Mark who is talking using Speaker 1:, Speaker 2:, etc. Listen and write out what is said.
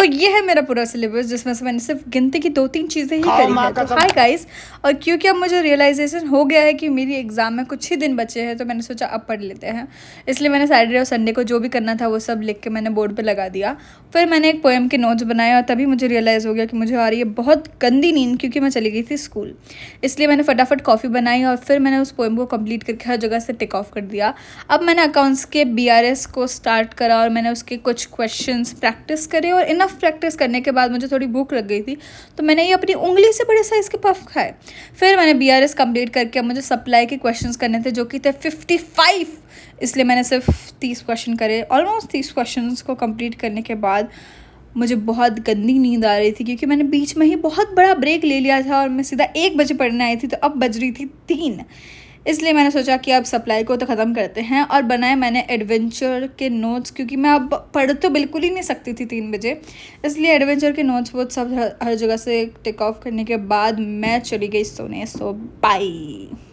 Speaker 1: ये है मेरा पूरा सिलेबस, जिसमें से मैंने सिर्फ गिनती की 2-3 चीज़ें ही करी है। तो हाय गाइस, और क्योंकि अब मुझे रियलाइजेशन हो गया है कि मेरी एग्ज़ाम में कुछ ही दिन बचे हैं, तो मैंने सोचा अब पढ़ लेते हैं। इसलिए मैंने सैटरडे और संडे को जो भी करना था वो सब लिख के मैंने बोर्ड पे लगा दिया। फिर मैंने एक पोएम के नोट्स बनाए और तभी मुझे रियलाइज़ हो गया कि मुझे आ रही है बहुत गंदी नींद, क्योंकि मैं चली गई थी स्कूल। इसलिए मैंने फटाफट कॉफ़ी बनाई और फिर मैंने उस पोएम को कंप्लीट करके हर जगह से टिक ऑफ कर दिया। अब मैंने अकाउंट्स के BRS को स्टार्ट करा और मैंने उसके कुछ क्वेश्चंस प्रैक्टिस करे, और इनफ प्रैक्टिस करने के बाद मुझे थोड़ी भूख लग गई थी, तो मैंने ये अपनी उंगली से बड़े साइज़ के पफ खाए। फिर मैंने BRS कंप्लीट करके अब मुझे सप्लाई के क्वेश्चंस करने थे, जो कि थे 55। इसलिए मैंने सिर्फ 30 क्वेश्चन करे। ऑलमोस्ट 30 क्वेश्चंस को कंप्लीट करने के बाद मुझे बहुत गंदी नींद आ रही थी, क्योंकि मैंने बीच में ही बहुत बड़ा ब्रेक ले लिया था और मैं सीधा 1 बजे पढ़ने आई थी, तो अब बज रही थी 3। इसलिए मैंने सोचा कि अब सप्लाई को तो ख़त्म करते हैं, और बनाए मैंने एडवेंचर के नोट्स, क्योंकि मैं अब पढ़ तो बिल्कुल ही नहीं सकती थी 3 बजे। इसलिए एडवेंचर के नोट्स वो सब हर जगह से टिक ऑफ करने के बाद मैं चली गई सोने। सो बाय।